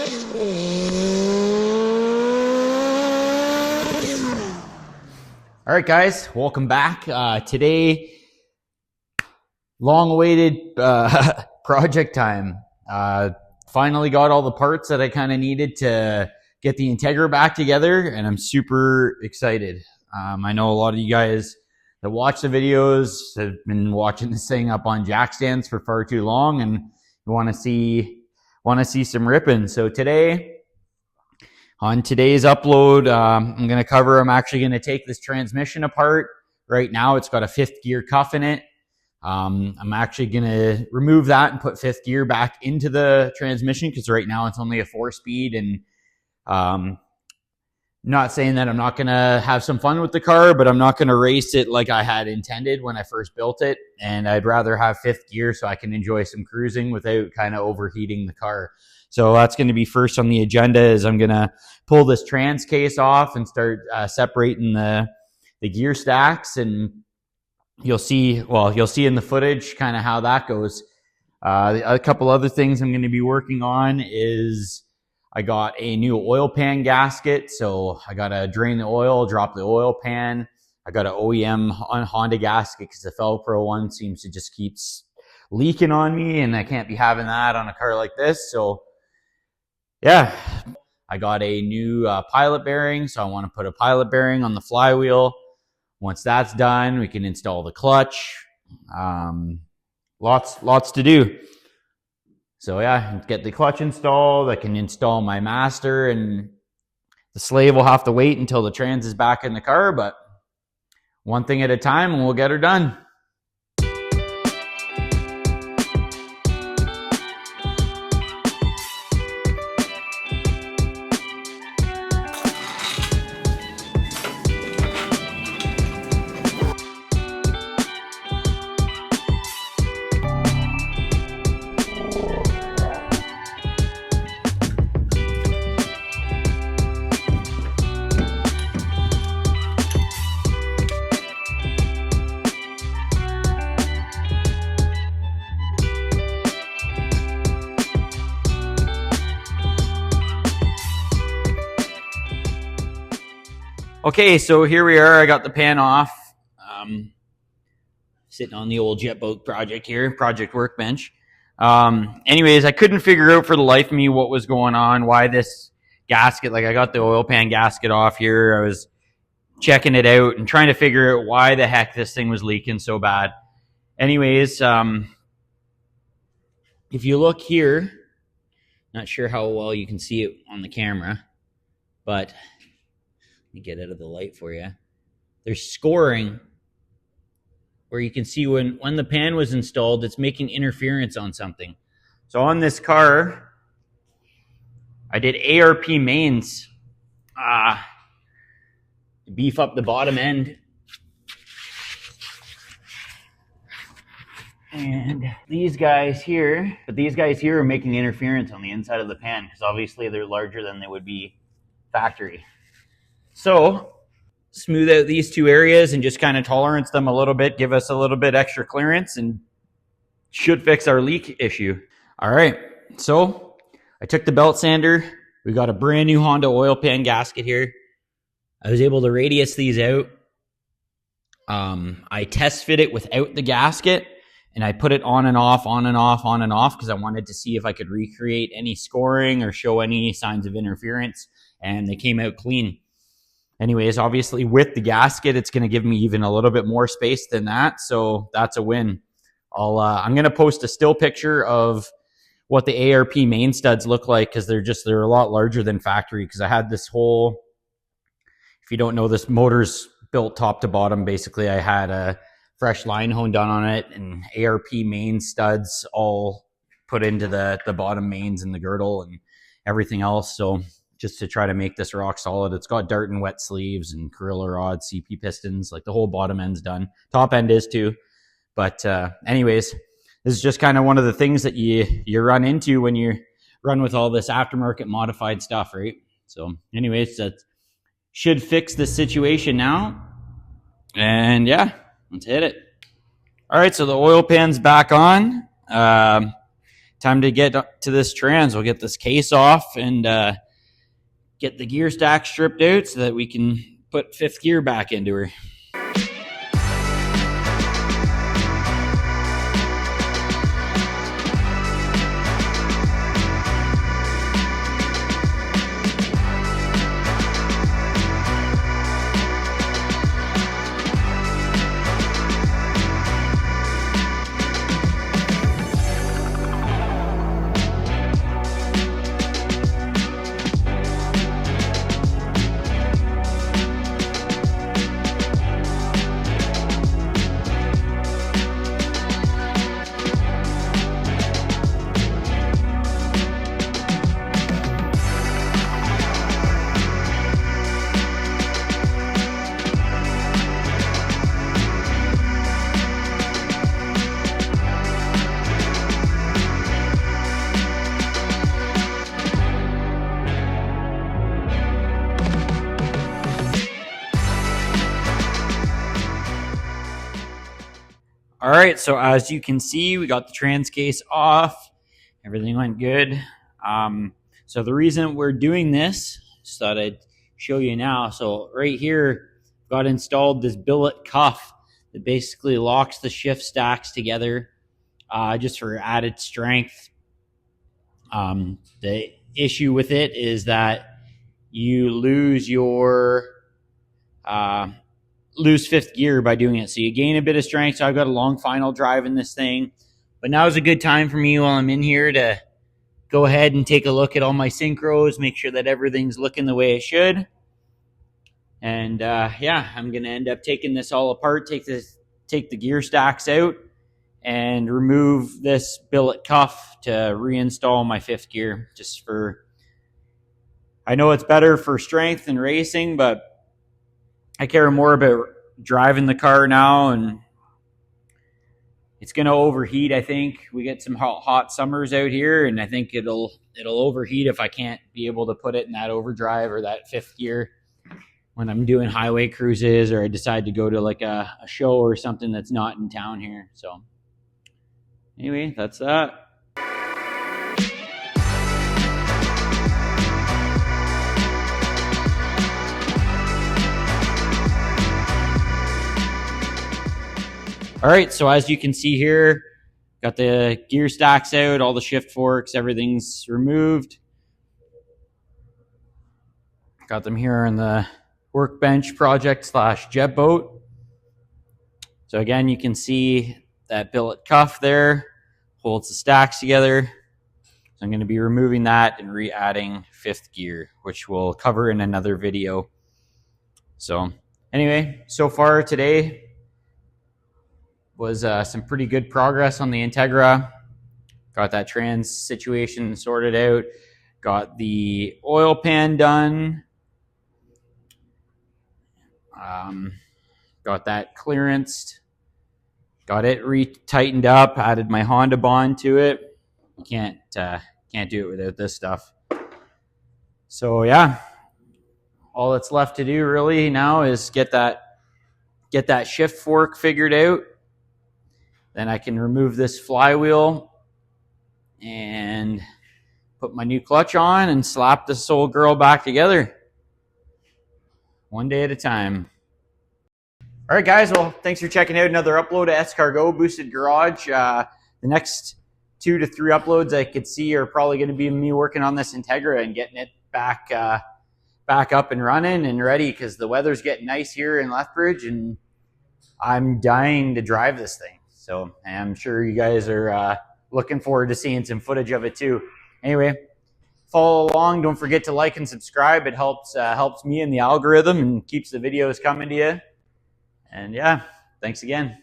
All right, guys, welcome back. Today, long-awaited project time. Finally got all the parts that I kind of needed to get the Integra back together, and I'm super excited. I know a lot of you guys that watch the videos have been watching this thing up on jack stands for far too long, and you want to see some ripping. So today, on today's upload, I'm actually going to take this transmission apart. Right now, it's got a 5th gear cuff in it. I'm actually going to remove that and put 5th gear back into the transmission because right now it's only a 4-speed. And not saying that I'm not going to have some fun with the car, but I'm not going to race it like I had intended when I first built it. And I'd rather have 5th gear so I can enjoy some cruising without kind of overheating the car. So that's going to be first on the agenda. Is I'm going to pull this trans case off and start separating the gear stacks, and you'll see in the footage kind of how that goes. A couple other things I'm going to be working on is I got a new oil pan gasket. So I got to drain the oil, drop the oil pan. I got an OEM on Honda gasket because the Felpro one seems to just keeps leaking on me, and I can't be having that on a car like this. So yeah, I got a new pilot bearing, so I want to put a pilot bearing on the flywheel. Once that's done, we can install the clutch. Lots to do. So yeah, get the clutch installed. I can install my master, and the slave will have to wait until the trans is back in the car, but one thing at a time and we'll get her done. Okay, so here we are. I got the pan off. Sitting on the old jet boat project here, project workbench. Anyways, I couldn't figure out for the life of me what was going on, why this gasket, like I got the oil pan gasket off here. I was checking it out and trying to figure out why the heck this thing was leaking so bad. Anyways, if you look here, not sure how well you can see it on the camera, but let me get out of the light for you. There's scoring where you can see when the pan was installed, it's making interference on something. So on this car, I did ARP mains to beef up the bottom end. And these guys here are making interference on the inside of the pan because obviously they're larger than they would be factory. So smooth out these two areas and just kind of tolerance them a little bit, give us a little bit extra clearance, and should fix our leak issue. All right, so I took the belt sander. We got a brand new Honda oil pan gasket here. I was able to radius these out. I test fit it without the gasket, and I put it on and off because I wanted to see if I could recreate any scoring or show any signs of interference, and they came out clean. Anyways, obviously with the gasket, it's going to give me even a little bit more space than that. So that's a win. I'm going to post a still picture of what the ARP main studs look like because they're a lot larger than factory. Because I had this whole, if you don't know, this motor's built top to bottom. Basically, I had a fresh line hone done on it and ARP main studs all put into the bottom mains and the girdle and everything else. So just to try to make this rock solid. It's got dart and wet sleeves and Corilla rods, CP pistons, like the whole bottom end's done. Top end is too. But anyways, this is just kind of one of the things that you run into when you run with all this aftermarket modified stuff, right? So anyways, that should fix the situation now. And yeah, let's hit it. All right, so the oil pan's back on. time to get to this trans. We'll get this case off and get the gear stack stripped out so that we can put fifth gear back into her. All right, so as you can see, we got the trans case off. Everything went good. So the reason we're doing this, just thought I'd show you now. So right here, got installed this billet cuff that basically locks the shift stacks together just for added strength. The issue with it is that you lose your lose fifth gear by doing it. So you gain a bit of strength. So I've got a long final drive in this thing. But now is a good time for me while I'm in here to go ahead and take a look at all my synchros, make sure that everything's looking the way it should. And yeah, I'm going to end up taking this all apart, take the gear stacks out, and remove this billet cuff to reinstall my fifth gear. Just for, I know it's better for strength and racing, but I care more about driving the car now, and it's going to overheat. I think we get some hot summers out here, and I think it'll overheat if I can't be able to put it in that overdrive or that fifth gear when I'm doing highway cruises, or I decide to go to like a show or something that's not in town here. So anyway, that's that. All right, so as you can see here, got the gear stacks out, all the shift forks, everything's removed. Got them here on the workbench project / jet boat. So again, you can see that billet cuff there holds the stacks together. So I'm going to be removing that and re-adding fifth gear, which we'll cover in another video. So anyway, so far today was some pretty good progress on the Integra. Got that trans situation sorted out. Got the oil pan done. Got that clearanced. Got it re-tightened up. Added my Honda bond to it. You can't do it without this stuff. So yeah, all that's left to do really now is get that shift fork figured out. Then I can remove this flywheel and put my new clutch on and slap this old girl back together. One day at a time. All right, guys. Well, thanks for checking out another upload of Escargot Boosted Garage. The next 2 to 3 uploads I could see are probably going to be me working on this Integra and getting it back up and running and ready, because the weather's getting nice here in Lethbridge and I'm dying to drive this thing. So I'm sure you guys are looking forward to seeing some footage of it too. Anyway, follow along. Don't forget to like and subscribe. It helps me in the algorithm and keeps the videos coming to you. And yeah, thanks again.